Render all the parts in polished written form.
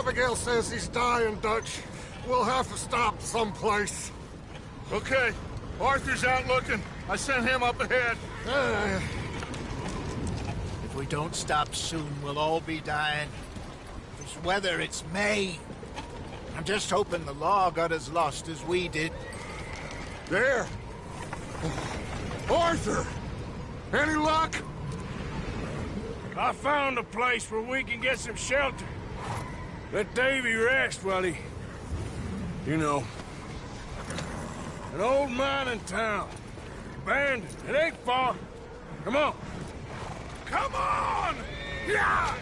Abigail says he's dying, Dutch. We'll have to stop someplace. Okay. Arthur's out looking. I sent him up ahead. If we don't stop soon, we'll all be dying. This weather, it's May. I'm just hoping the law got as lost as we did. There. Arthur! Any luck? I found a place where we can get some shelter. Let Davy rest while he... You know. An old mining town. Abandoned. It ain't far. Come on. Come on! Yeah!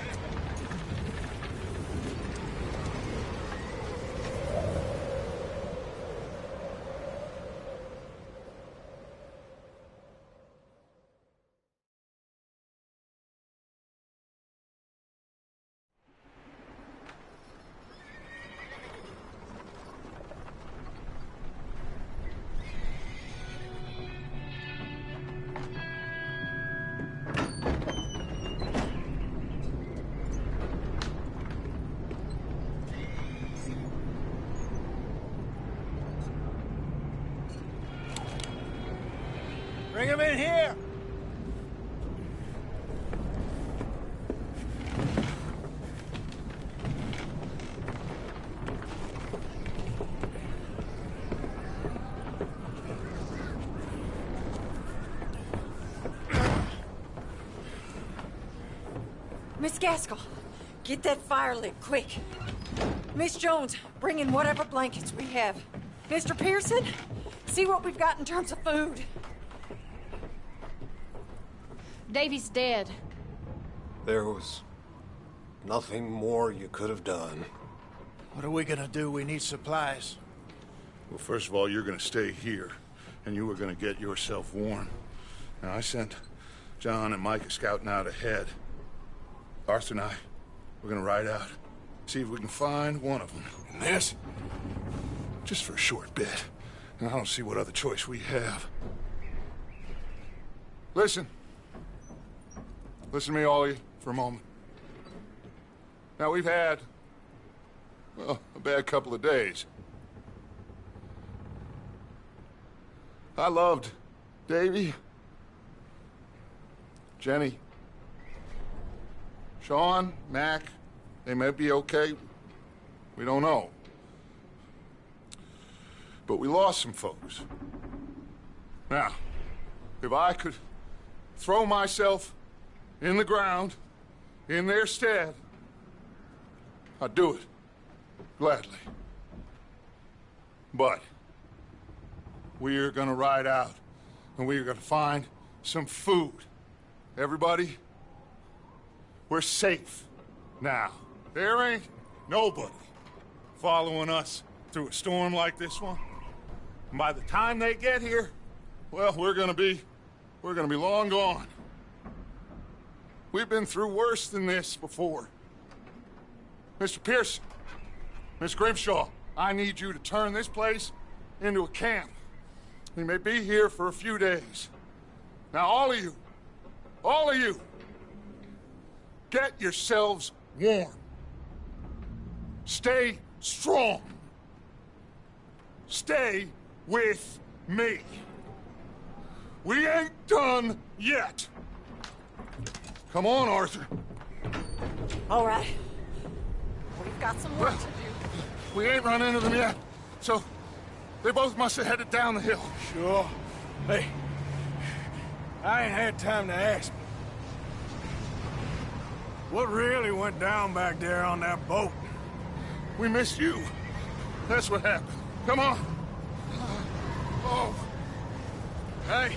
Bring him in here! Miss Gaskell, get that fire lit, quick. Miss Jones, bring in whatever blankets we have. Mr. Pearson, see what we've got in terms of food. Davy's dead. There was nothing more you could have done. What are we gonna do? We need supplies. Well, first of all, you're gonna stay here, and you were gonna get yourself warm. Now, I sent John and Micah scouting out ahead. Arthur and I, we're gonna ride out, see if we can find one of them. And this, just for a short bit. And I don't see what other choice we have. Listen. Listen to me, all of you, for a moment. Now, we've had, well, a bad couple of days. I loved Davy, Jenny, Sean, Mac. They may be okay. We don't know. But we lost some folks. Now, if I could throw myself in the ground, in their stead, I'd do it, gladly. But we're gonna ride out, and we're gonna find some food. Everybody, we're safe now. There ain't nobody following us through a storm like this one. And by the time they get here, well, we're gonna be long gone. We've been through worse than this before. Mr. Pearson, Miss Grimshaw, I need you to turn this place into a camp. We may be here for a few days. Now, all of you, get yourselves warm. Stay strong. Stay with me. We ain't done yet. Come on, Arthur. All right. We've got some work to do. We ain't run into them yet, so they both must have headed down the hill. Sure. Hey, I ain't had time to ask. What really went down back there on that boat? We missed you. That's what happened. Come on. Oh. Hey,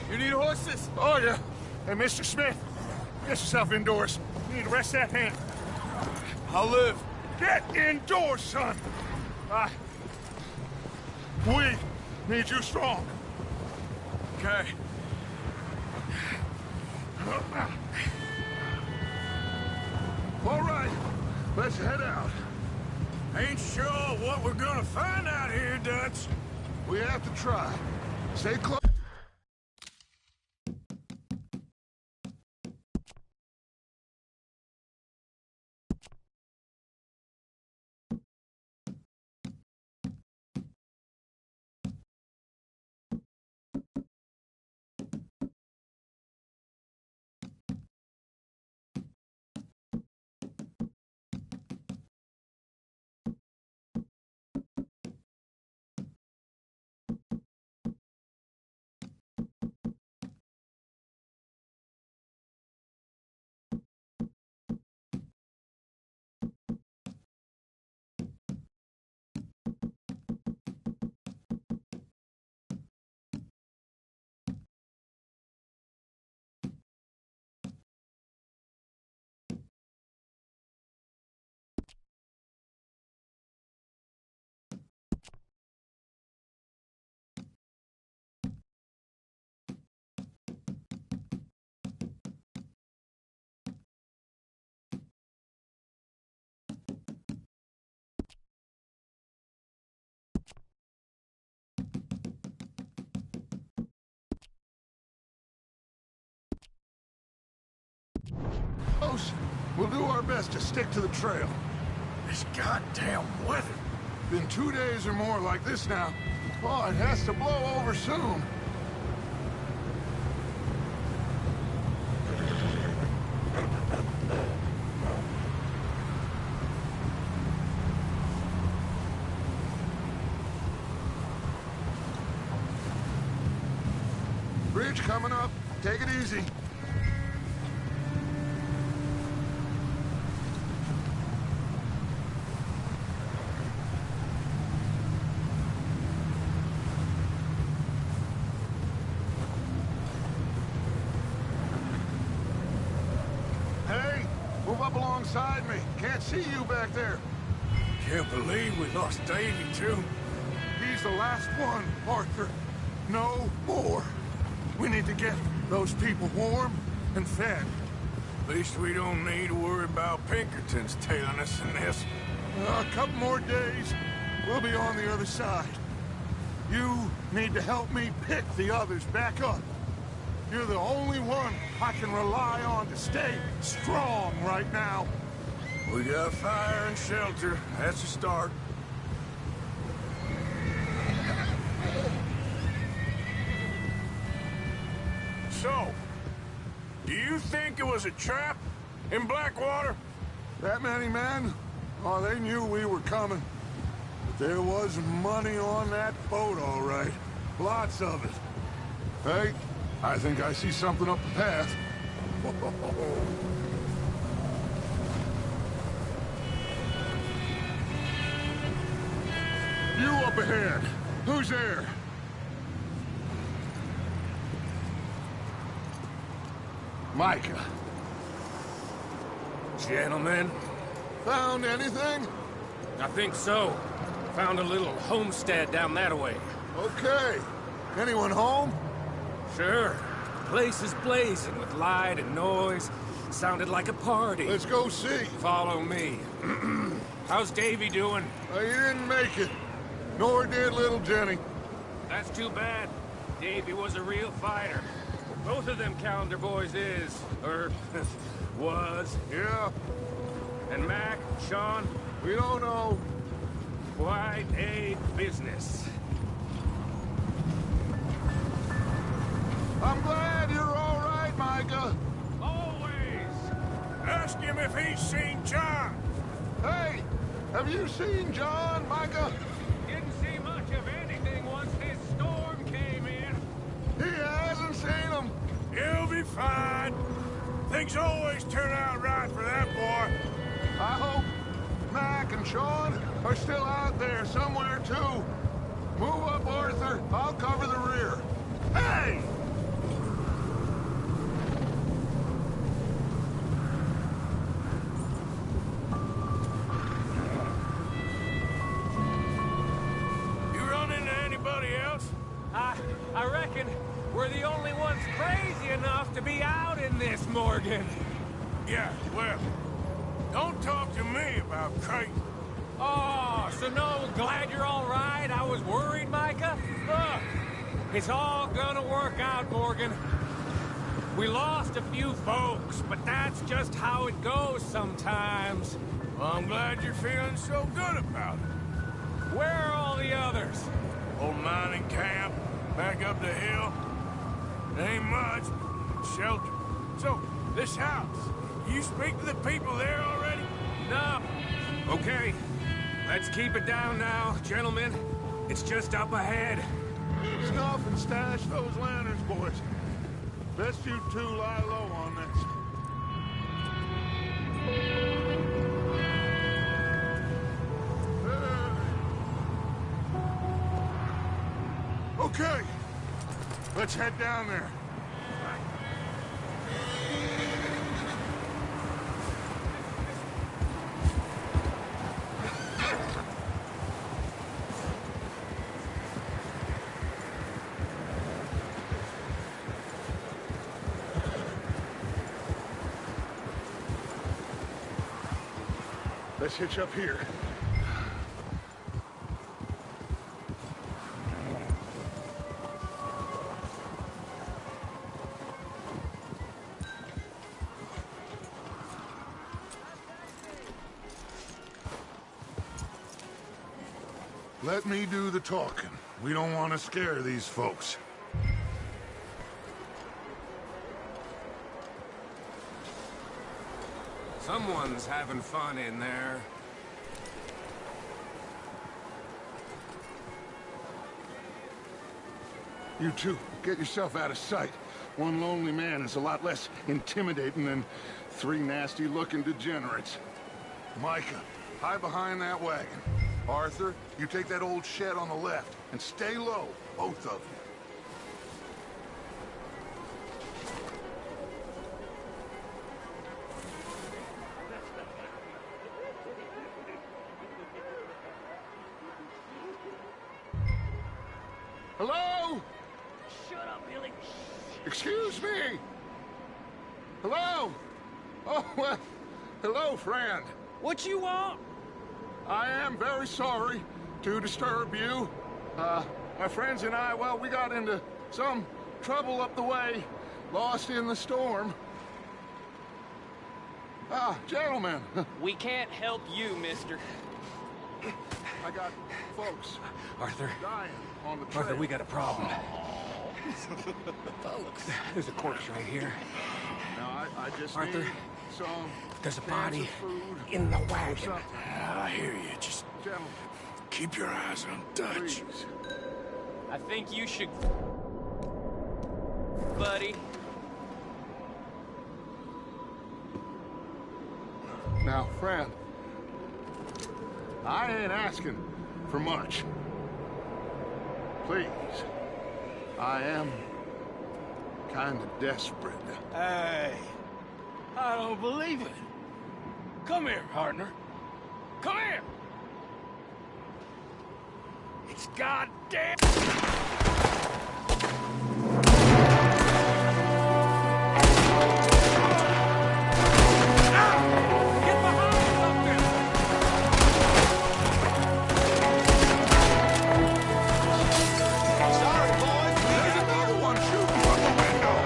you need horses? Oh, yeah. Hey, Mr. Smith, get yourself indoors. You need to rest that hand. I'll live. Get indoors, son. We need you strong. Okay. All right, let's head out. Ain't sure what we're gonna find out here, Dutch. We have to try. Stay close. close. We'll do our best to stick to the trail. This goddamn weather. Been 2 days or more like this now. Oh, it has to blow over soon. Bridge coming up. Take it easy. Hey, move up alongside me. Can't see you back there. Can't believe we lost Davy, too. He's the last one, Arthur. No more. We need to get those people warm and fed. At least we don't need to worry about Pinkertons tailing us in this. A couple more days, we'll be on the other side. You need to help me pick the others back up. You're the only one I can rely on to stay strong right now. We got fire and shelter. That's a start. So, do you think it was a trap in Blackwater? That many men? Oh, they knew we were coming. But there was money on that boat, all right. Lots of it. Hey, I think I see something up the path. You up ahead. Who's there? Micah. Gentlemen, Found anything? I think so. Found a little homestead down that way. Okay. Anyone home? Sure. Place is blazing with light and noise. Sounded like a party. Let's go see. Follow me. How's Davy doing? He didn't make it. Nor did little Jenny. That's too bad. Davy was a real fighter. Both of them calendar boys is, or was. Yeah, And Mac, Sean, we don't know. quite a business. I'm glad you're all right, Micah. Always. Ask him if he's seen John. Hey, have you seen John, Micah? Didn't see much of anything once this storm came in. He hasn't seen him. He'll be fine. Things always turn out right for that boy. I hope Mac and Sean are still out there somewhere, too. Move up, Arthur. I'll cover the rear. Hey! You run into anybody else? I reckon we're the only ones crazy enough to be out in this, Morgan. Yeah, well, don't talk to me about Creighton. Oh, so no, glad you're all right. I was worried, Micah. Look, it's all gonna work out, Morgan. We lost a few folks, but that's just how it goes sometimes. Well, I'm glad you're feeling so good about it. Where are all the others? Old mining camp, back up the hill. It ain't much, but shelter. So, this house, you speak to the people there already? No. Okay, let's keep it down now, gentlemen. It's just up ahead. Snuff and stash those lanterns, boys. Best you two lie low on this. Okay, let's head down there. Let's hitch up here. let me do the talking. We don't want to scare these folks. Someone's having fun in there. You two, get yourself out of sight. One lonely man is a lot less intimidating than three nasty-looking degenerates. Micah, hide behind that wagon. Arthur, you take that old shed on the left, and stay low, both of you. Hello? Shut up, Billy. Excuse me? Hello? Oh, well, hello, friend. What you want? I am very sorry to disturb you. My friends and I, well, we got into some trouble up the way, lost in the storm. Gentlemen, We can't help you, mister. I got folks Arthur. dying on the trail. Arthur, we got a problem. Folks. There's a corpse right here. Now, I just Arthur, need some there's a cans body of food in the or wagon. something. I hear you. Just Gentlemen, keep your eyes on Dutch. please. I think you should... buddy. Now, friend, I ain't asking for much. Please, I am kind of desperate. Hey, I don't believe it. Come here, partner. Come here. It's goddamn. There's another one shooting from the window.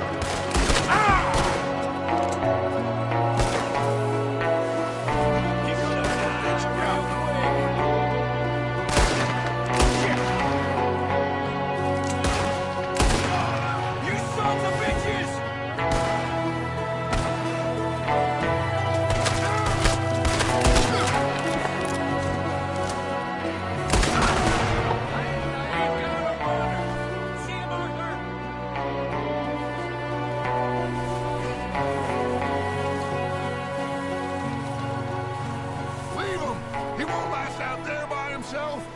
You sons of bitches! See him, Arthur? Leave him! He won't last out there by himself.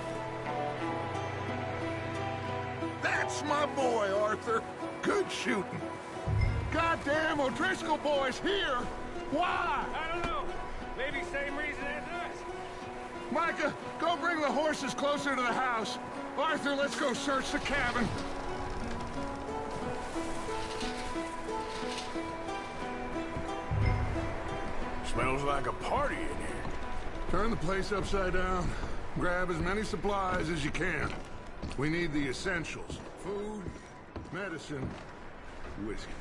That's my boy, Arthur. Good shooting. Goddamn O'Driscoll boys here. Why? I don't know. Maybe same reason as us. Micah, go bring the horses closer to the house. Arthur, let's go search the cabin. Smells like a party in here. Turn the place upside down. Grab as many supplies as you can. We need the essentials. Food, medicine, whiskey.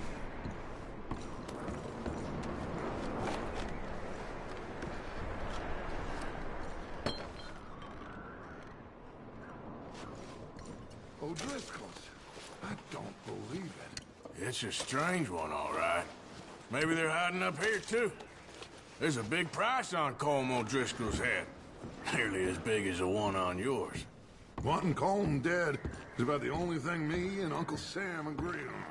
O'Driscoll's. I don't believe it. It's a strange one, all right. Maybe they're hiding up here, too. There's a big price on Colm O'Driscoll's head. Nearly as big as the one on yours. Wanting Colm dead is about the only thing me and Uncle Sam agree on.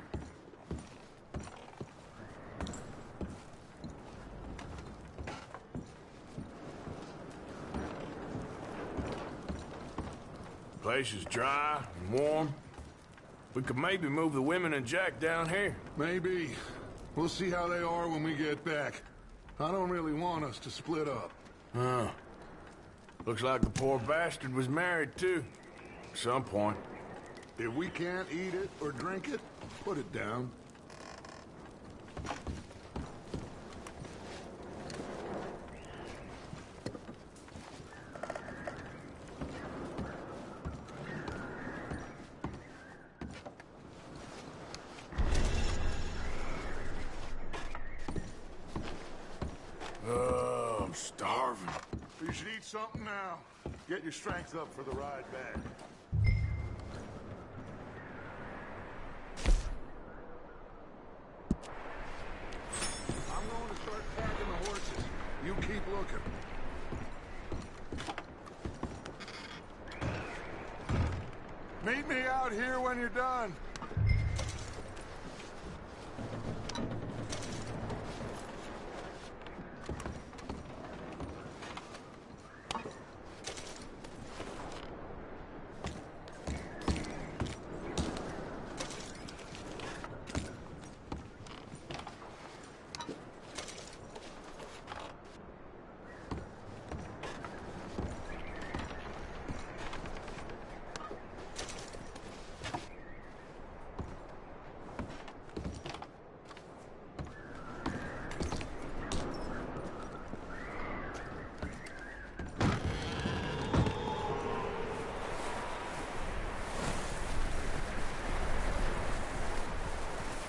Place is dry and warm. We could maybe move the women and Jack down here. Maybe. We'll see how they are when we get back. I don't really want us to split up. Huh. Looks like the poor bastard was married, too. At some point. If we can't eat it or drink it, put it down. I'm starving. You should eat something now. Get your strength up for the ride back. I'm going to start tagging the horses. You keep looking. Meet me out here when you're done.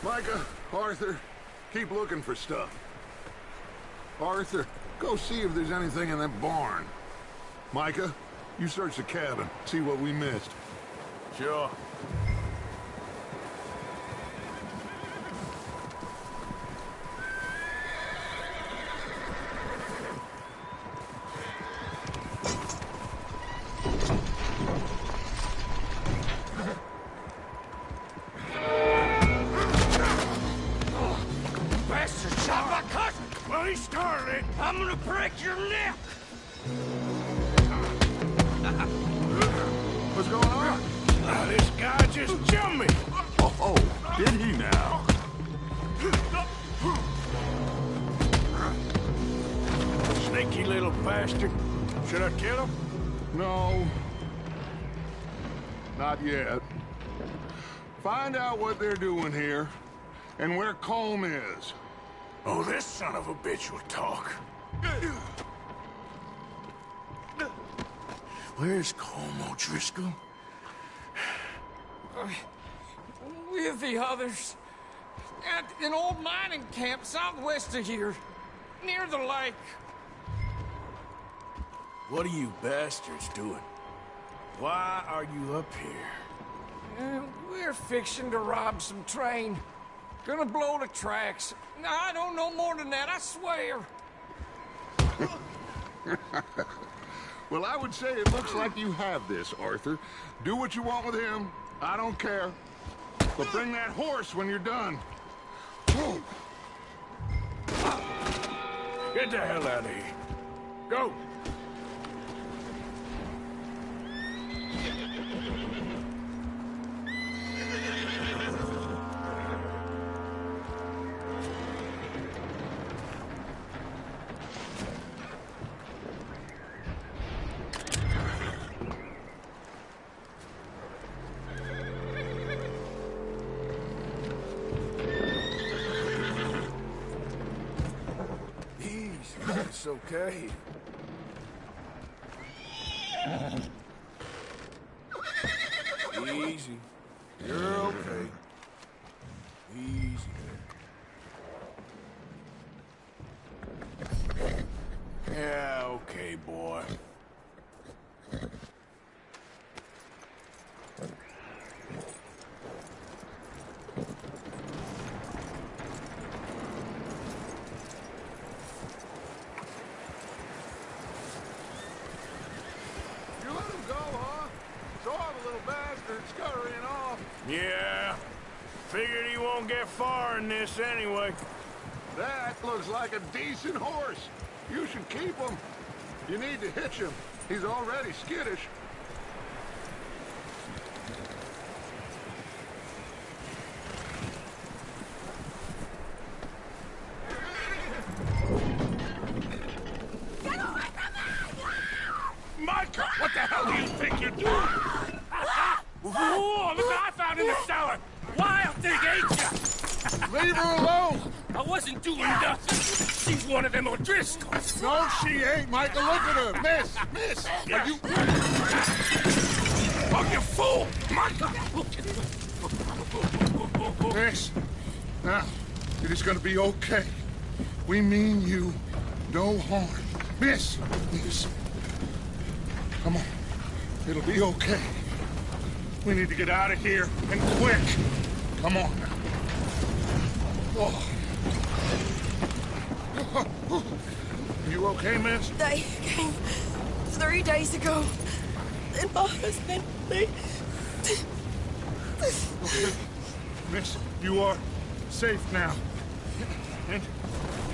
Micah, Arthur, keep looking for stuff. Arthur, go see if there's anything in that barn. Micah, you search the cabin, see what we missed. Sure. I'm gonna break your neck! What's going on? This guy just jumped me! Oh, did he now? Sneaky little bastard. Should I kill him? No. Not yet. Find out what they're doing here, and where Colm is. Oh, this son of a bitch will talk. Where's Colm O'Driscoll? With the others. At an old mining camp southwest of here. Near the lake. What are you bastards doing? Why are you up here? We're fixing to rob some train. Gonna blow the tracks. I don't know more than that, I swear. Well, I would say it looks like you have this, Arthur. Do what you want with him. I don't care. But bring that horse when you're done. Get the hell out of here. Go! It's okay. Easy. You're okay. Easy. Yeah, okay, boy. Yeah, figured he won't get far in this anyway. That looks like a decent horse. You should keep him. You need to hitch him. He's already skittish. Micah, what the hell do you think you're doing? Whoa, look what I found in the cellar! Wild thing, ain't ya? Leave her alone! I wasn't doing nothing. She's one of them O'Driscolls. No, she ain't, Micah. Look at her. Miss! Are you... Oh, you fool! Micah! Miss, now, it is gonna be okay. We mean you no harm. Miss! Come on. It'll be okay. We need to get out of here, and quick. Come on now. Oh. You okay, miss? They came 3 days ago. And my husband, they... Okay. Miss, you are safe now. And you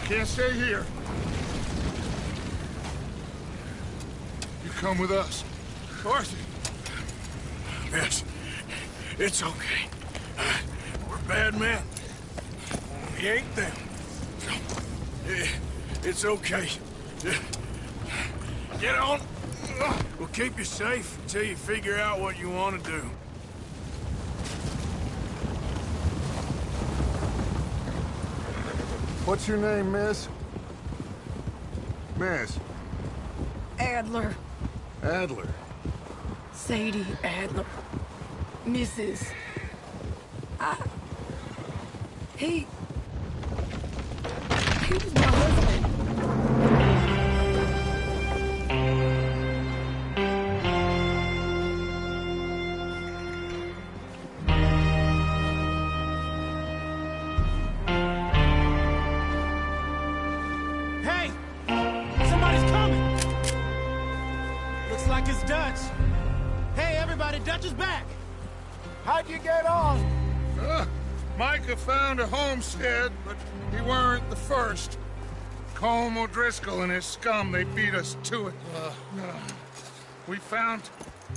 can't stay here. You come with us. Arthur. Yes, it's okay. We're bad men. We ain't them. It's okay. Get on. We'll keep you safe until you figure out what you want to do. What's your name, miss? Miss. Adler. Adler. Sadie Adler. Mrs. He was my husband. Hey! Somebody's coming! Looks like it's Dutch. Hey, everybody, Dutch is back! How'd you get on? Micah found a homestead, but he weren't the first. Colm O'Driscoll and his scum, they beat us to it. We found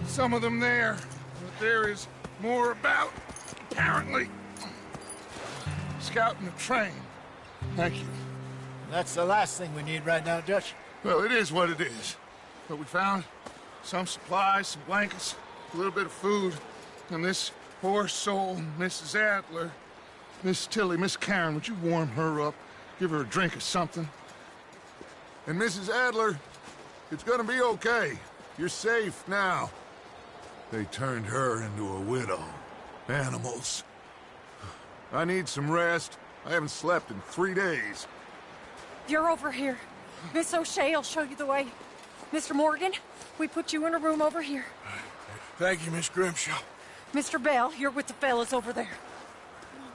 some of them there, but there is more about, apparently. Scouting the train. Thank you. That's the last thing we need right now, Dutch. Well, it is what it is. But we found some supplies, some blankets, a little bit of food, and this poor soul, Mrs. Adler, Miss Tilly, Miss Karen, would you warm her up? Give her a drink or something? And Mrs. Adler, it's gonna be okay. You're safe now. They turned her into a widow. Animals. I need some rest. I haven't slept in 3 days. You're over here. Miss O'Shea will show you the way. Mr. Morgan, we put you in a room over here. Thank you, Miss Grimshaw. Mr. Bell, you're with the fellas over there.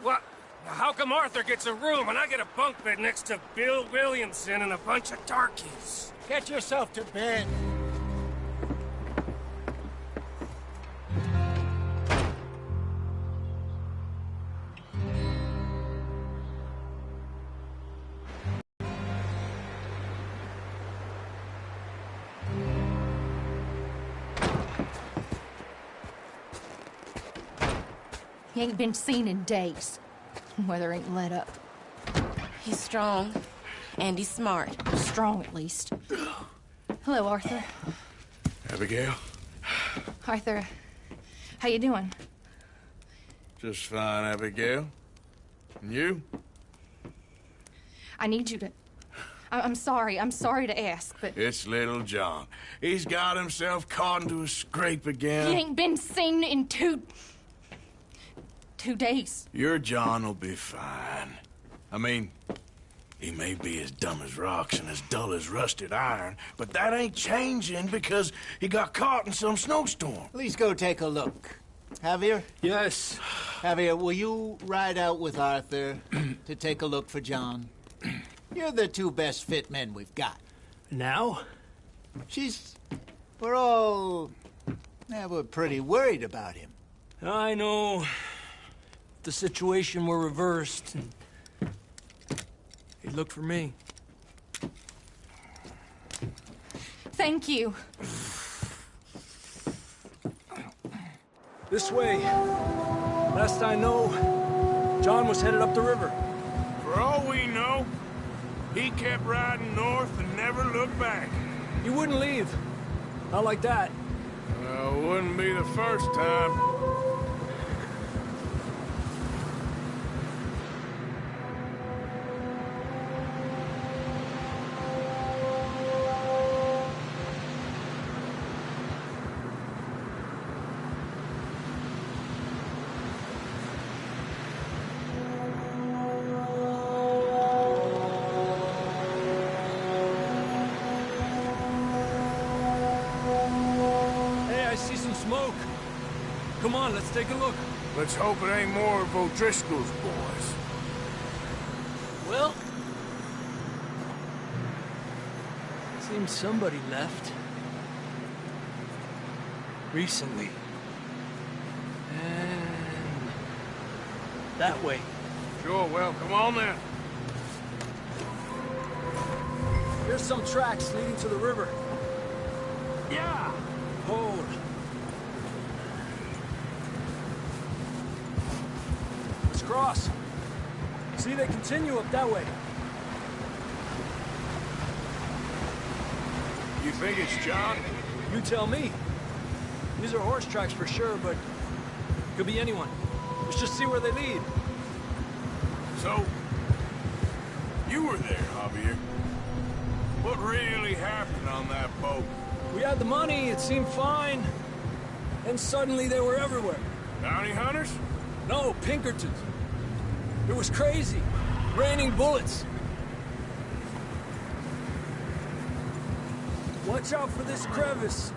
What? How come Arthur gets a room and I get a bunk bed next to Bill Williamson and a bunch of darkies? Get yourself to bed. He ain't been seen in days. Weather ain't let up. He's strong, and he's smart. Strong, at least. Hello, Arthur. Abigail? Arthur, how you doing? Just fine, Abigail. And you? I need you to... I'm sorry to ask, but... It's little John. He's got himself caught into a scrape again. He ain't been seen in 2 days. Your John will be fine. I mean, he may be as dumb as rocks and as dull as rusted iron, but that ain't changing because he got caught in some snowstorm. Please go take a look. Javier? Yes. Javier, will you ride out with Arthur to take a look for John? You're the 2 best fit men we've got. Now? We're pretty worried about him. I know. If the situation were reversed, he'd look for me. Thank you. This way. Last I know, John was headed up the river. For all we know, he kept riding north and never looked back. He wouldn't leave. Not like that. Well, wouldn't be the first time. Come on, let's take a look. Let's hope it ain't more of O'Driscoll's boys. Well, seems somebody left. Recently. And that way. Sure, well, come on then. Here's some tracks leading to the river. Yeah! Hold. Let's cross. See, they continue up that way. You think it's John? You tell me. These are horse tracks for sure, but could be anyone. Let's just see where they lead. So, you were there, Javier. What really happened on that boat? We had the money, it seemed fine. And suddenly they were everywhere. Bounty hunters? No, Pinkertons. It was crazy. Raining bullets. Watch out for this crevice.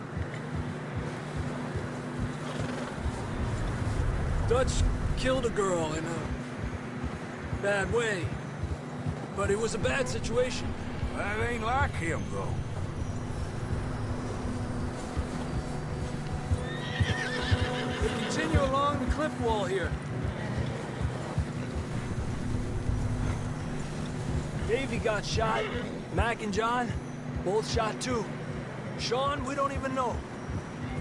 Dutch killed a girl in a bad way. But it was a bad situation. That ain't like him, though. We continue along the cliff wall here. Davey got shot. Mac and John, both shot too. Sean, we don't even know.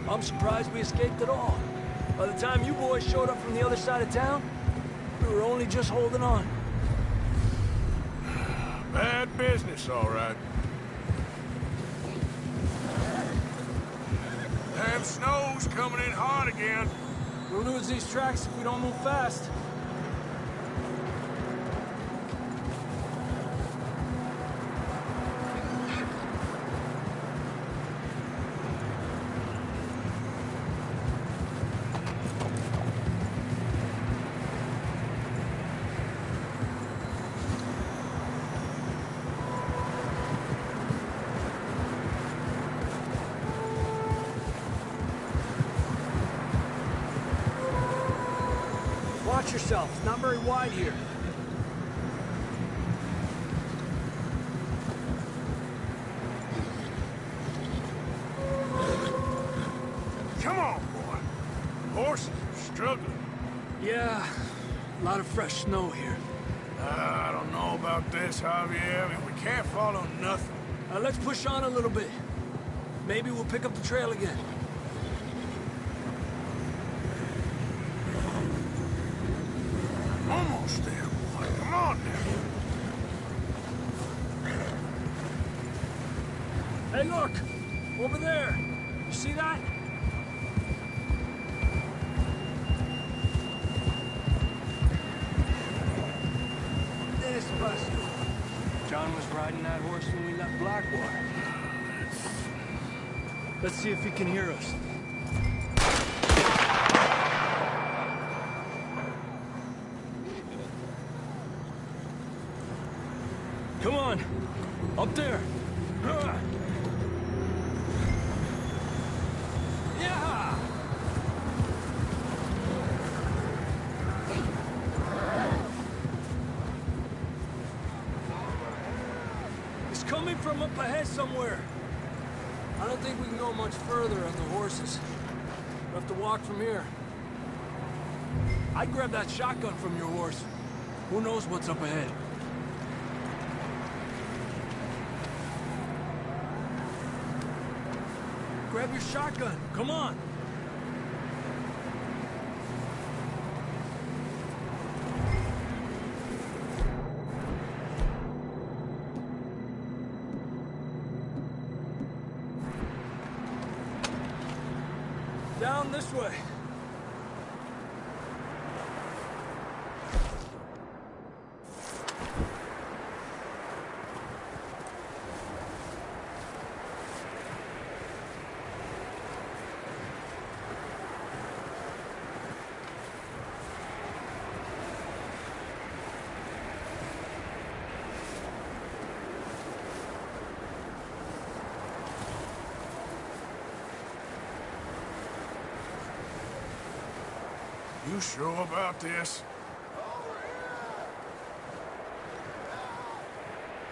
I'm surprised we escaped at all. By the time you boys showed up from the other side of town, we were only just holding on. Bad business, all right. Damn snow's coming in hot again. We'll lose these tracks if we don't move fast. Watch yourself. It's not very wide here. Come on, boy. Horses are struggling. Yeah, a lot of fresh snow here. I don't know about this, Javier. I mean, we can't follow nothing. Let's push on a little bit. Maybe we'll pick up the trail again. Almost there, boy. Come on now. Hey, look! Over there! You see that? John was riding that horse when we left Blackwater. Let's see if he can hear us. Come on! Up there! Yeah! It's coming from up ahead somewhere. I don't think we can go much further on the horses. We'll have to walk from here. I'd grab that shotgun from your horse. Who knows what's up ahead? Grab your shotgun. Come on. Down this way. You sure about this?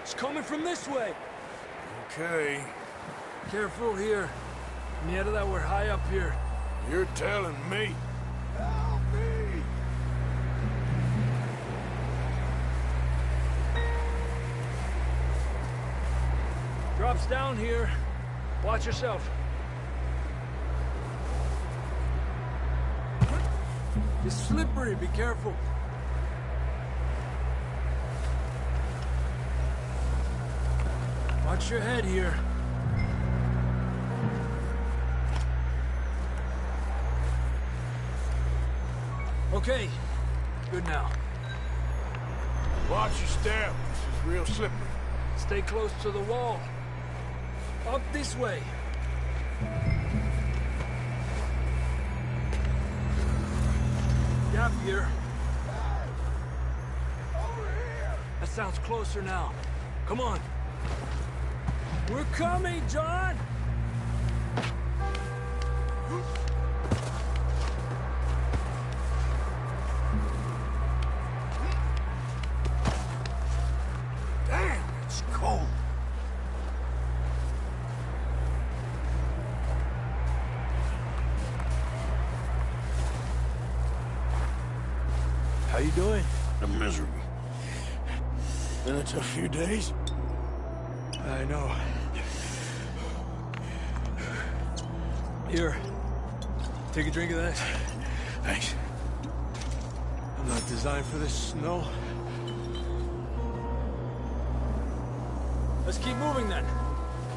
It's coming from this way. Okay. Careful here. Mierda, that we're high up here. You're telling me. Help me! Drops down here. Watch yourself. It's slippery, be careful. Watch your head here. Okay, good now. Watch your step. This is real slippery. Stay close to the wall. Up this way. Gap here. Over here. That sounds closer now. Come on. We're coming, John! Damn, it's cold. How you doing? I'm miserable. Been a tough few days. I know. Here. Take a drink of that. Thanks. I'm not designed for this snow. Let's keep moving then.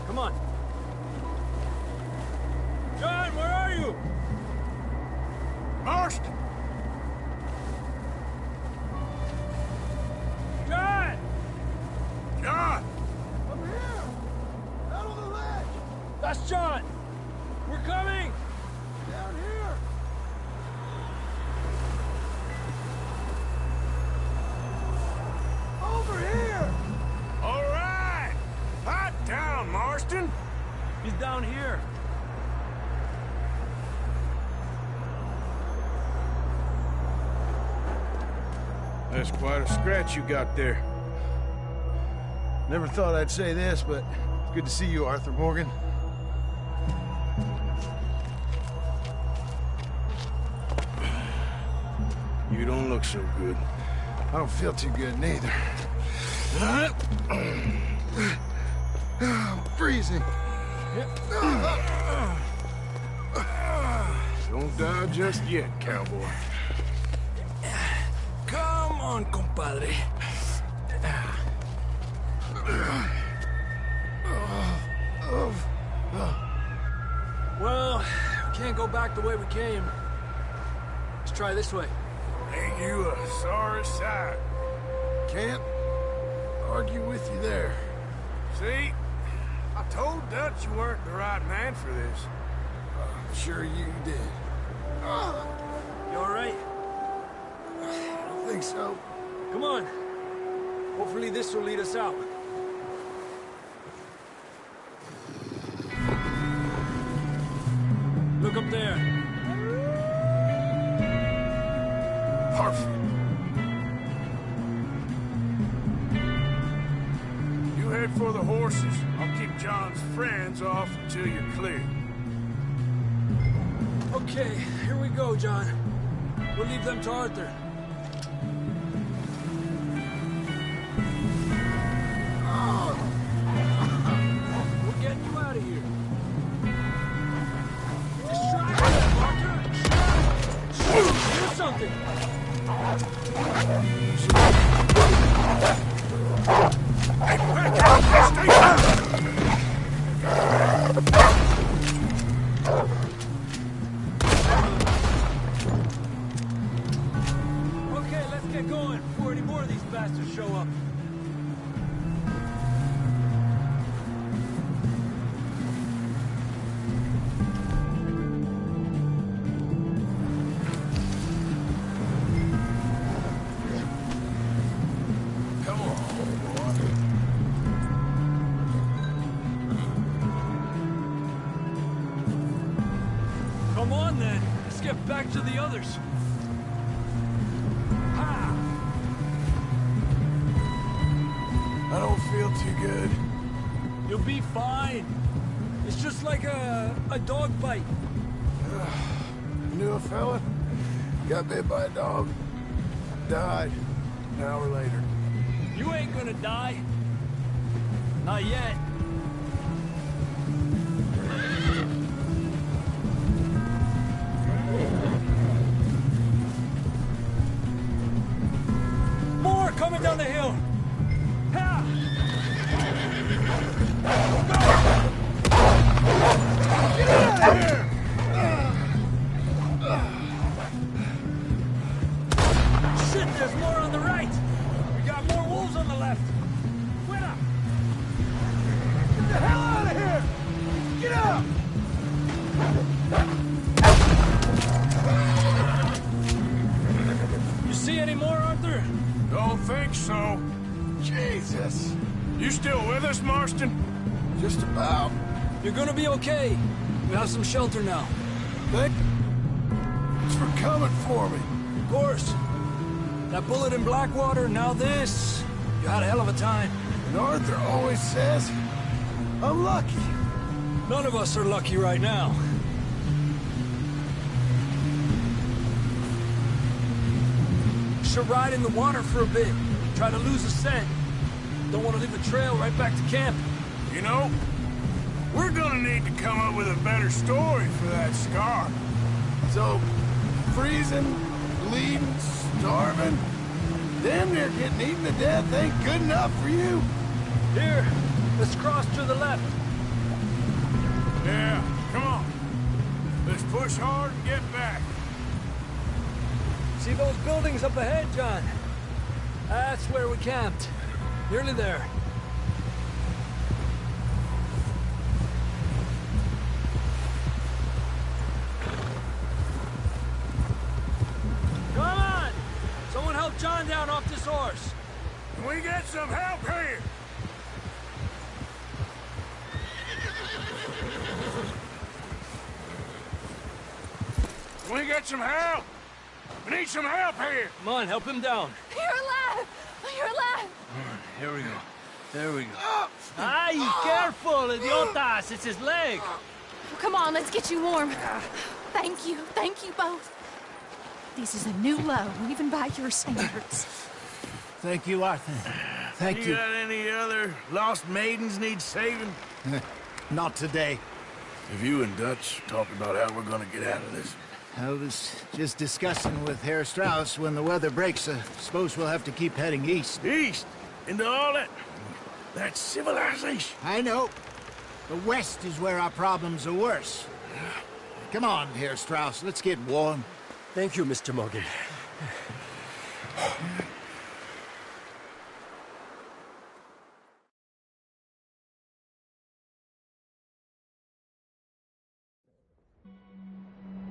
Come on. John, where are you? Marston! John! John! I'm here! Out on the ledge! That's John! We're coming! Down here! Over here! All right! Hot down, Marston! He's down here. That's quite a scratch you got there. Never thought I'd say this, but it's good to see you, Arthur Morgan. You don't look so good. I don't feel too good, neither. I'm freezing. Don't die just yet, cowboy. Come on, compadre. Well, we can't go back the way we came. Let's try this way. Ain't you a sorry sight? Can't argue with you there. See? I told Dutch you weren't the right man for this. I'm sure you did. You all right? I don't think so. Come on. Hopefully this will lead us out. Look up there. Perfect. You head for the horses. I'll keep John's friends off until you're clear. Okay, here we go, John. We'll leave them to Arthur. We're getting you out of here. Distract them, Arthur! Do something! Hey, back out! Stay down! Okay, let's get going before any more of these bastards show up. Come on, boy. Come on, then. Let's get back to the others. I don't feel too good. You'll be fine. It's just like a dog bite. Knew a fella, got bit by a dog, died an hour later. You ain't gonna die. Not yet. More coming down the hill. Ha! Get out of here! Shit, there's more on the right. We got more wolves on the left. Quit up. Get the hell out of here! Get out! You see any more, Arthur? Don't think so. Jesus! You still with us, Marston? Just about. You're gonna be okay. We have some shelter now. Thanks for coming for me. Of course. That bullet in Blackwater, now this. You had a hell of a time. And Arthur always says, I'm lucky. None of us are lucky right now. Should ride in the water for a bit. Try to lose a scent. Don't want to leave a trail right back to camp. You know, we're gonna need to come up with a better story for that scar. So, freezing, bleeding, starving, damn near getting eaten to death ain't good enough for you. Here, let's cross to the left. Yeah, come on. Let's push hard and get back. See those buildings up ahead, John? That's where we camped. Nearly there. Come on! Someone help John down off this horse. Can we get some help here? Can we get some help? We need some help here. Come on, help him down. You're alive! You're alive! Here we go. There we go. Ay, careful, idiotas! It's his leg. Come on, let's get you warm. Thank you both. This is a new low, even by your standards. Thank you, Arthur. Thank you. Got any other lost maidens need saving? Not today. Have you and Dutch talked about how we're gonna get out of this? I was just discussing with Herr Strauss when the weather breaks. Suppose we'll have to keep heading east. East? Into all that civilization? I know. The west is where our problems are worse. Come on, Herr Strauss, let's get warm. Thank you, Mr. Morgan.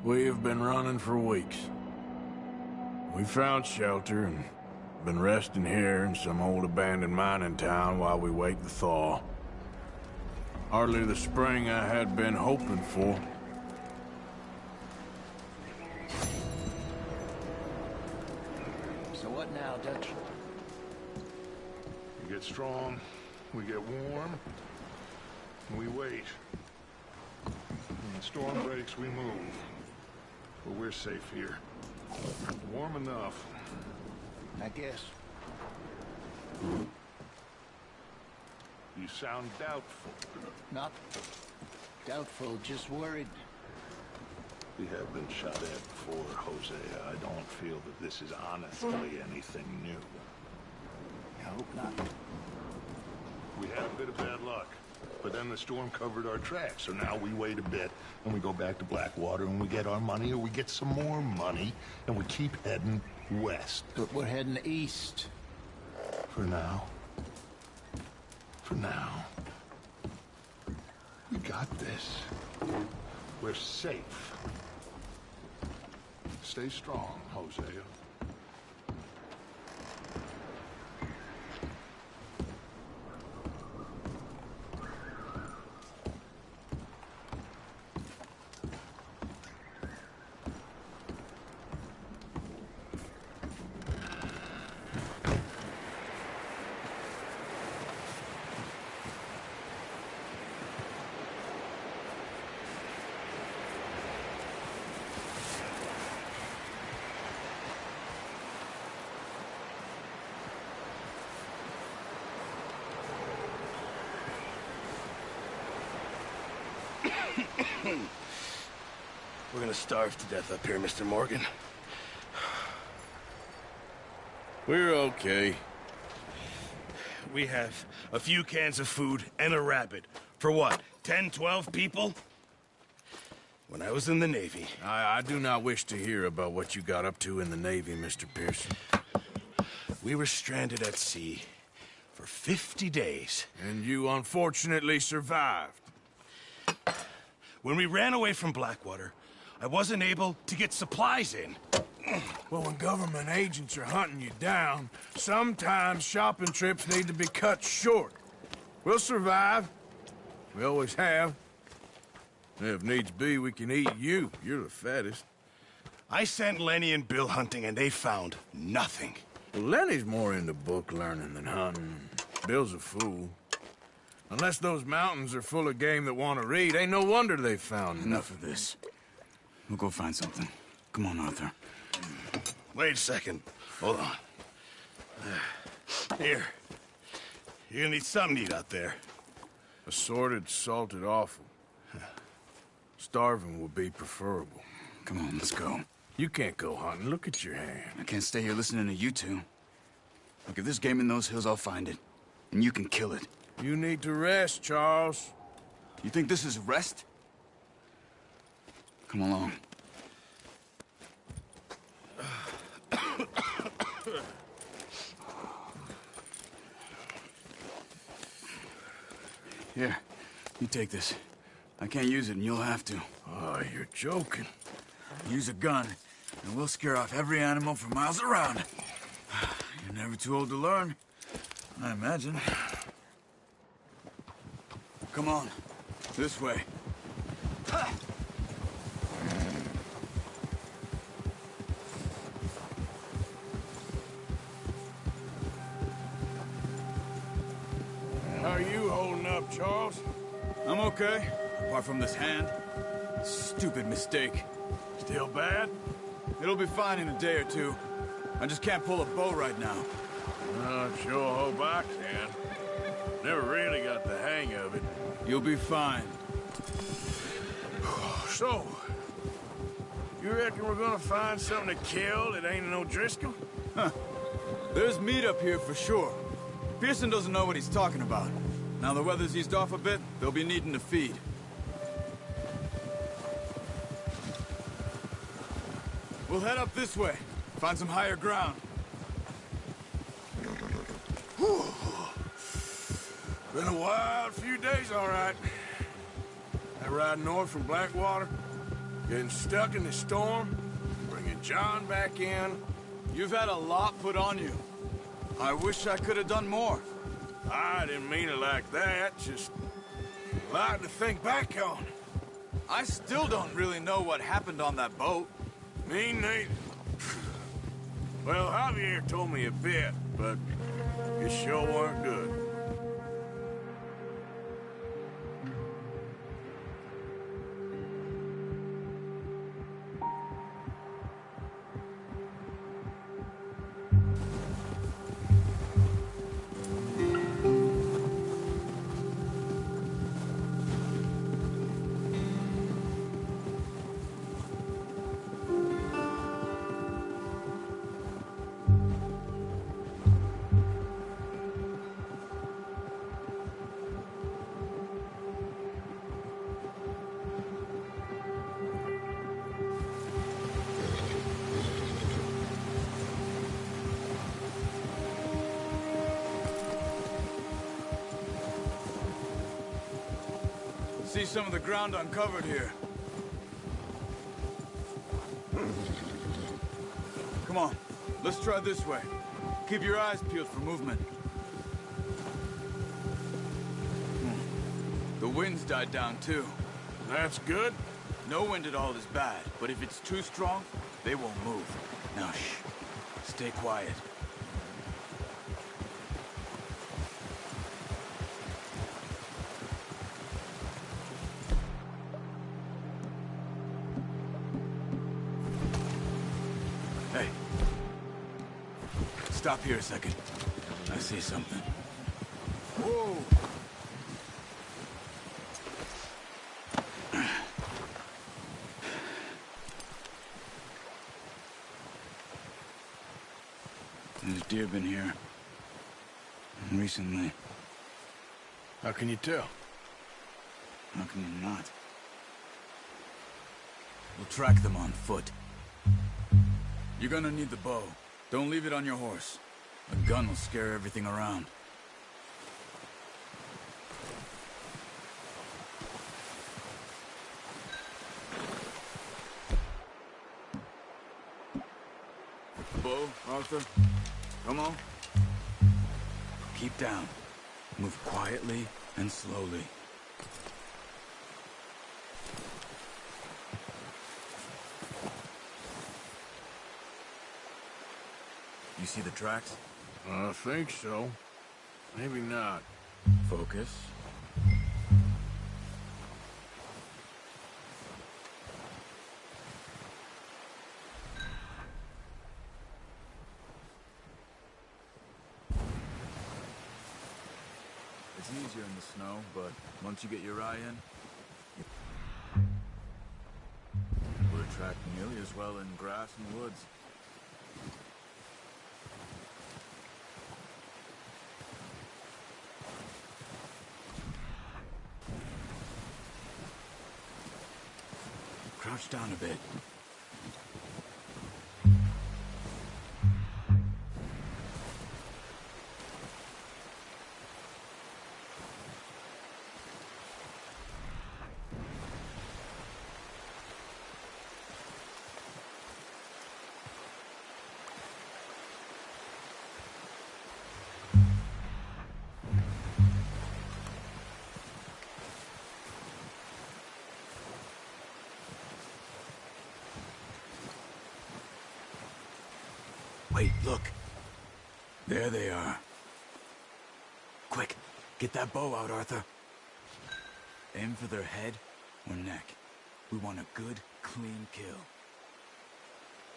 We have been running for weeks. We found shelter and been resting here in some old abandoned mining town while we wait the thaw. Hardly the spring I had been hoping for. So what now, Dutch? We get strong, we get warm, and we wait. When the storm breaks, we move. But we're safe here. Warm enough. I guess. You sound doubtful. Not doubtful, just worried. We have been shot at before, Hosea. I don't feel that this is honestly anything new. I hope not. We had a bit of bad luck, but then the storm covered our tracks, so now we wait a bit, and we go back to Blackwater, and we get our money, or we get some more money, and we keep heading west. But we're heading east. For now. For now. We got this. We're safe. Stay strong, Hosea. We're gonna starve to death up here, Mr. Morgan. We're okay. We have a few cans of food and a rabbit. For what, 10, 12 people? When I was in the Navy... I do not wish to hear about what you got up to in the Navy, Mr. Pearson. We were stranded at sea for 50 days. And you unfortunately survived. When we ran away from Blackwater, I wasn't able to get supplies in. Well, when government agents are hunting you down, sometimes shopping trips need to be cut short. We'll survive. We always have. If needs be, we can eat you. You're the fattest. I sent Lenny and Bill hunting, and they found nothing. Well, Lenny's more into book learning than hunting. Bill's a fool. Unless those mountains are full of game that want to read, ain't no wonder they found Enough of this. We'll go find something. Come on, Arthur. Wait a second. Hold on. Here. You're gonna need something to eat out there. Assorted, salted offal. Starving would be preferable. Come on, let's go. You can't go hunting. Look at your hand. I can't stay here listening to you two. Look, if there's game in those hills, I'll find it. And you can kill it. You need to rest, Charles. You think this is rest? Come along. Here, you take this. I can't use it, and you'll have to. Oh, you're joking. Use a gun, and we'll scare off every animal for miles around. You're never too old to learn, I imagine. Come on, this way. How are you holding up, Charles? I'm okay, apart from this hand. Stupid mistake. Still bad? It'll be fine in a day or two. I just can't pull a bow right now. Sure hope I can. Never really got the hang of it. You'll be fine. So, you reckon we're gonna find something to kill that ain't no Driscoll? Huh. There's meat up here for sure. Pearson doesn't know what he's talking about. Now the weather's eased off a bit, they'll be needing to feed. We'll head up this way. Find some higher ground. Whew. Been a wild few days, all right. I ride north from Blackwater, getting stuck in the storm, bringing John back in. You've had a lot put on you. I wish I could have done more. I didn't mean it like that, just a lot to think back on. I still don't really know what happened on that boat. Me neither. Well, Javier told me a bit, but it sure weren't good. See some of the ground uncovered here. Come on, let's try this way. Keep your eyes peeled for movement. The wind's died down too. That's good. No wind at all is bad, but if it's too strong, they won't move. Now shh, stay quiet. Hey. Stop here a second. I see something. Whoa! deer been here. And recently. How can you tell? How can you not? We'll track them on foot. You're gonna need the bow. Don't leave it on your horse. A gun will scare everything around. Bow, Arthur. Come on. Keep down. Move quietly and slowly. You see the tracks? I think so. Maybe not. Focus. It's easier in the snow, but once you get your eye in, it would track nearly as well in grass and woods. Crouch down a bit. Wait, look. There they are. Quick, get that bow out, Arthur. Aim for their head or neck. We want a good, clean kill.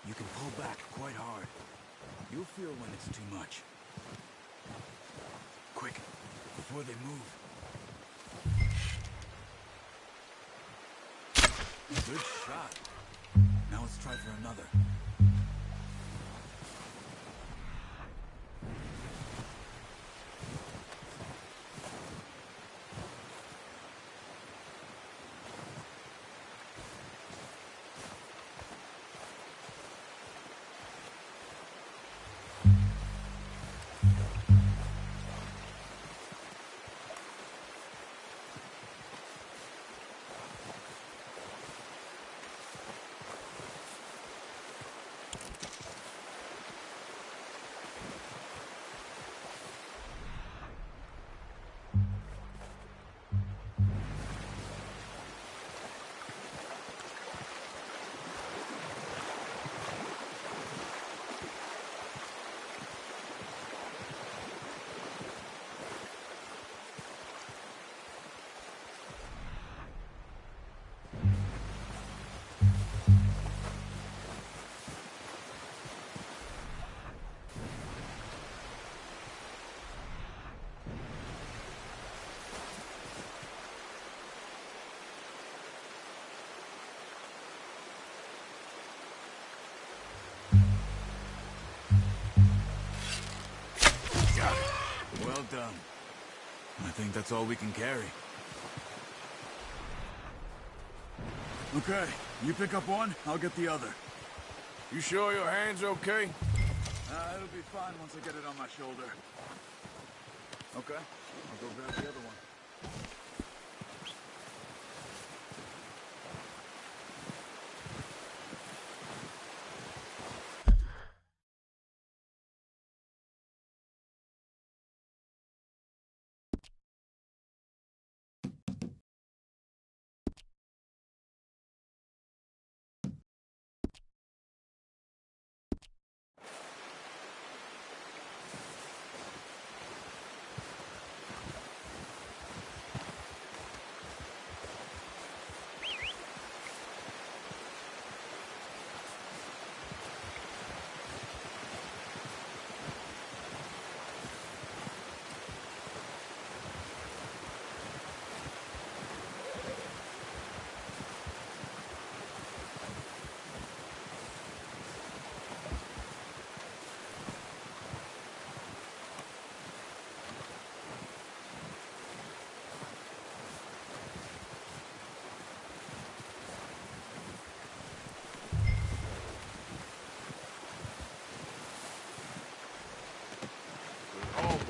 You can pull back quite hard. You'll feel when it's too much. Quick, before they move. Good shot. Now let's try for another. Well done. I think that's all we can carry. Okay, you pick up one, I'll get the other. You sure your hand's okay? It'll be fine once I get it on my shoulder. Okay, I'll go grab the other one.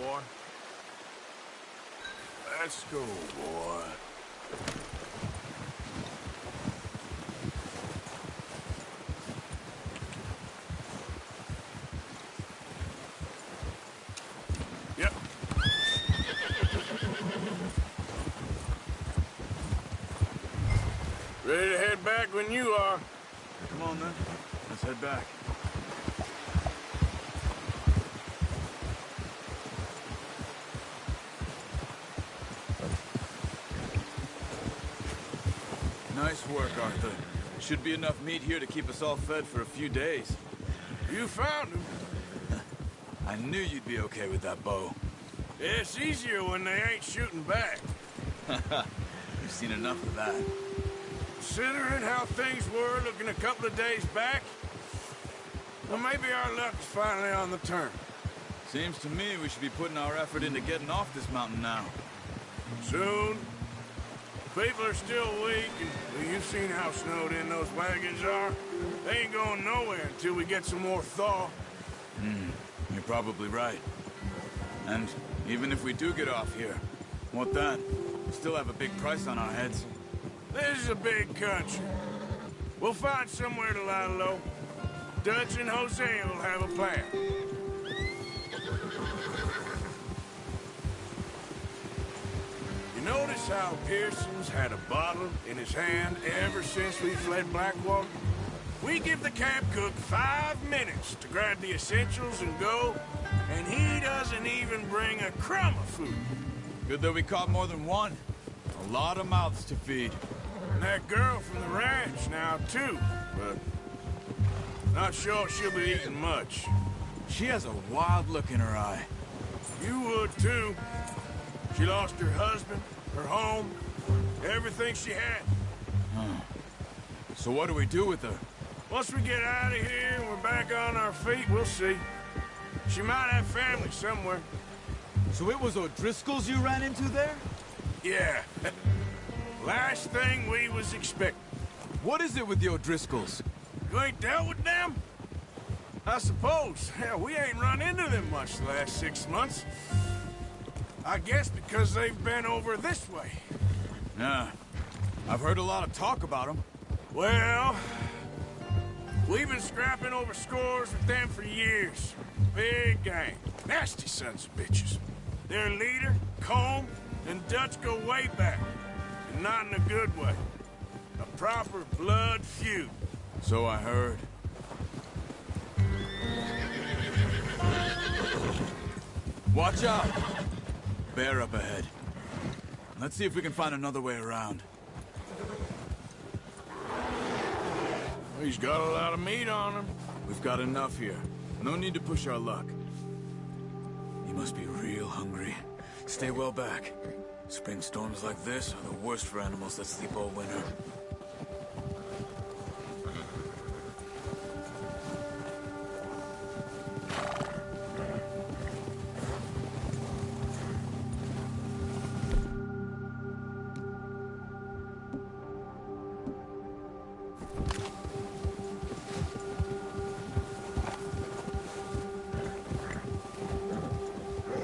boy. Let's go, boy. Yep. Ready to head back when you are. Come on, then. Let's head back. Nice work, Arthur. Should be enough meat here to keep us all fed for a few days. You found him. I knew you'd be okay with that bow. Yeah, it's easier when they ain't shooting back. You've seen enough of that. Considering how things were looking a couple of days back, well, maybe our luck's finally on the turn. Seems to me we should be putting our effort into getting off this mountain now. Soon. People are still weak, and well, you've seen how snowed in those wagons are. They ain't going nowhere until we get some more thaw. You're probably right. And even if we do get off here, what then? We still have a big price on our heads. This is a big country. We'll find somewhere to lie low. Dutch and Jose will have a plan. You notice how Pearson's had a bottle in his hand ever since we fled Blackwater? We give the camp cook 5 minutes to grab the essentials and go, and he doesn't even bring a crumb of food. Good that we caught more than one. A lot of mouths to feed. And that girl from the ranch now, too, but not sure she'll be eating much. She has a wild look in her eye. You would, too. She lost her husband, her home, everything she had. So what do we do with her? Once we get out of here and we're back on our feet, we'll see. She might have family somewhere. So it was O'Driscoll's you ran into there? Yeah. Last thing we was expecting. What is it with the O'Driscolls? You ain't dealt with them? I suppose. Hell, we ain't run into them much the last 6 months. I guess because they've been over this way. Nah. I've heard a lot of talk about them. Well, we've been scrapping over scores with them for years. Big gang. Nasty sons of bitches. Their leader, Combe, and Dutch go way back. And not in a good way. A proper blood feud. So I heard. Watch out! Bear up ahead. Let's see if we can find another way around. He's got a lot of meat on him. We've got enough here. No need to push our luck. You must be real hungry. Stay well back. Spring storms like this are the worst for animals that sleep all winter.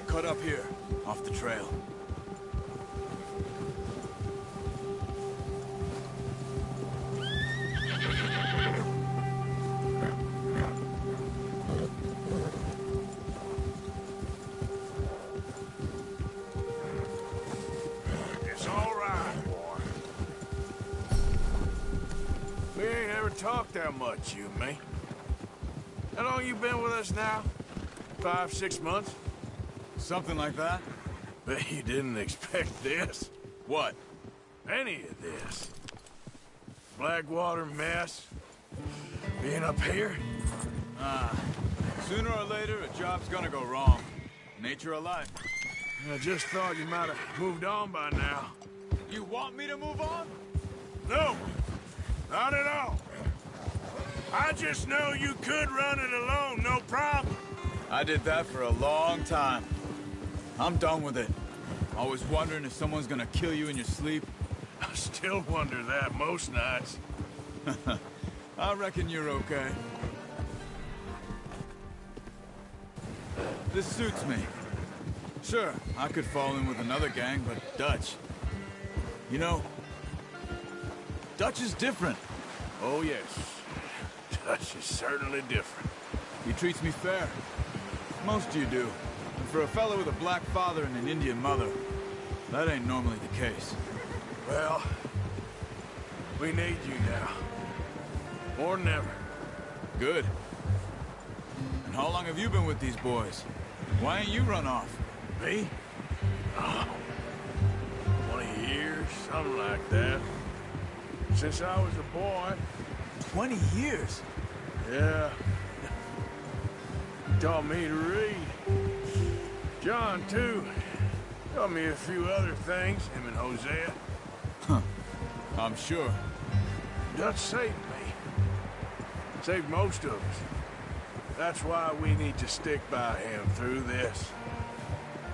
Cut up here, off the trail. It's all right, boy. We ain't ever talked that much, you and me. How long you been with us now? 5, 6 months? Something like that? Bet you didn't expect this. What? Any of this. Blackwater mess. Being up here. Sooner or later, a job's gonna go wrong. Nature of life. I just thought you might have moved on by now. You want me to move on? No, not at all. I just know you could run it alone, no problem. I did that for a long time. I'm done with it. Always wondering if someone's gonna kill you in your sleep. I still wonder that most nights. I reckon you're okay. This suits me. Sure, I could fall in with another gang, but Dutch... You know, Dutch is different. Oh, yes. Dutch is certainly different. He treats me fair. Most of you do. And for a fellow with a black father and an Indian mother, that ain't normally the case. Well, we need you now. More than ever. Good. And how long have you been with these boys? Why ain't you run off? Me? Oh, 20 years, something like that. Since I was a boy. 20 years? Yeah. Taught me to read. John, too. Taught me a few other things, him and Hosea. Huh. I'm sure. Dutch saved me. Saved most of us. That's why we need to stick by him through this.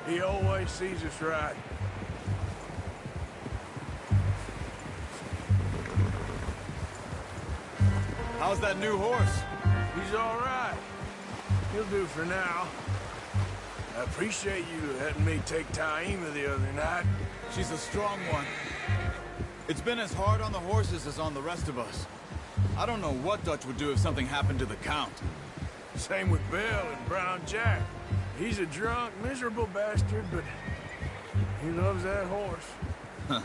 He always sees us right. How's that new horse? He's all right. He'll do for now. I appreciate you letting me take Taima the other night. She's a strong one. It's been as hard on the horses as on the rest of us. I don't know what Dutch would do if something happened to the Count. Same with Bill and Brown Jack. He's a drunk, miserable bastard, but he loves that horse. Huh.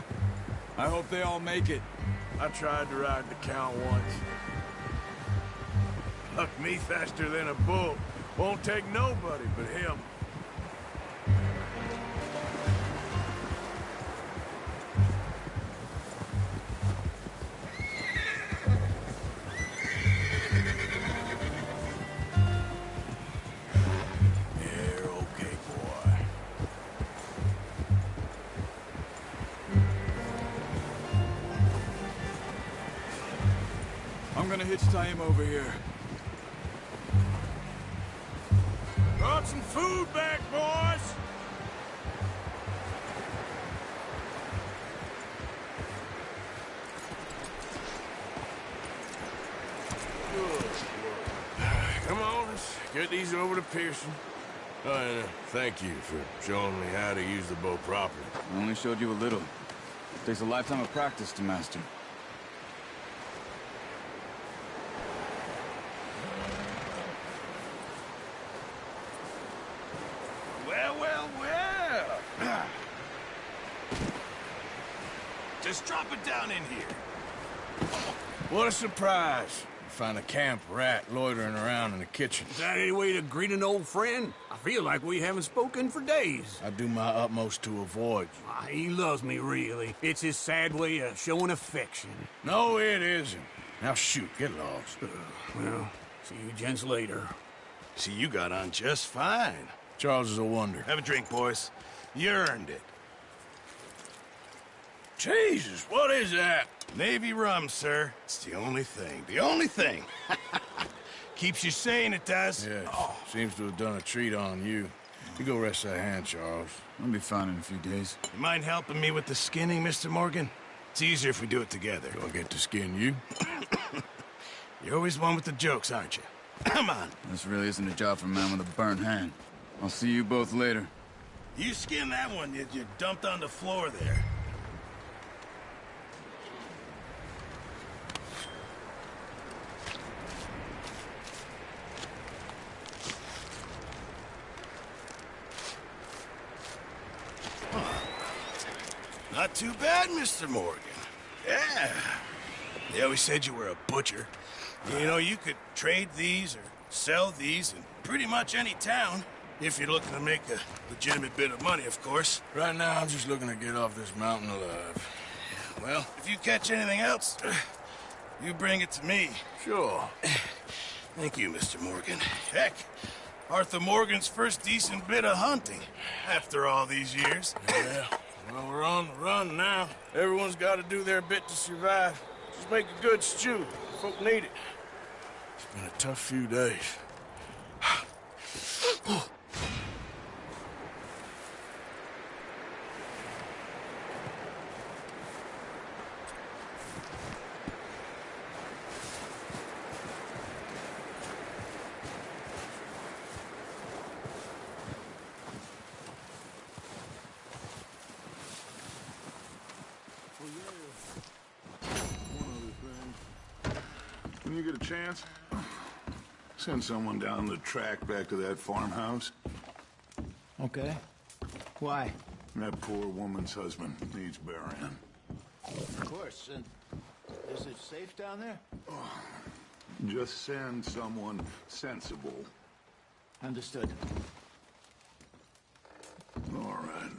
I hope they all make it. I tried to ride the Count once. Bucked me faster than a bull. Won't take nobody but him. You're okay, boy. I'm gonna hitch Taima over here. Brought some food back, boys! Good. Come on, let's get these over to Pearson. Oh, and thank you for showing me how to use the bow properly. I only showed you a little. Takes a lifetime of practice to master. Well, well, well. Just drop it down in here. What a surprise. Find a camp rat loitering around in the kitchen. Is that any way to greet an old friend? I feel like we haven't spoken for days. I do my utmost to avoid you. He loves me, really. It's his sad way of showing affection. No, it isn't. Now shoot, get lost. Well, see you gents later. See, you got on just fine. Charles is a wonder. Have a drink, boys. You earned it. Jesus, what is that? Navy rum, sir. It's the only thing. The only thing. Keeps you sane, it does. Yeah, seems to have done a treat on you. You go rest that hand, Charles. I'll be fine in a few days. You mind helping me with the skinning, Mr. Morgan? It's easier if we do it together. Do I get to skin you? You're always one with the jokes, aren't you? Come on. This really isn't a job for a man with a burnt hand. I'll see you both later. You skin that one you dumped on the floor there. Not too bad, Mr. Morgan. Yeah. They always said you were a butcher. You know, you could trade these or sell these in pretty much any town. If you're looking to make a legitimate bit of money, of course. Right now, I'm just looking to get off this mountain alive. Well, if you catch anything else, you bring it to me. Sure. Thank you, Mr. Morgan. Heck, Arthur Morgan's first decent bit of hunting after all these years. Yeah. Well, we're on the run now. Everyone's got to do their bit to survive. Just make a good stew. Folk need it. It's been a tough few days. When you get a chance, send someone down the track back to that farmhouse. Okay. Why? That poor woman's husband needs burying. Of course. And is it safe down there? Just send someone sensible. Understood. All right.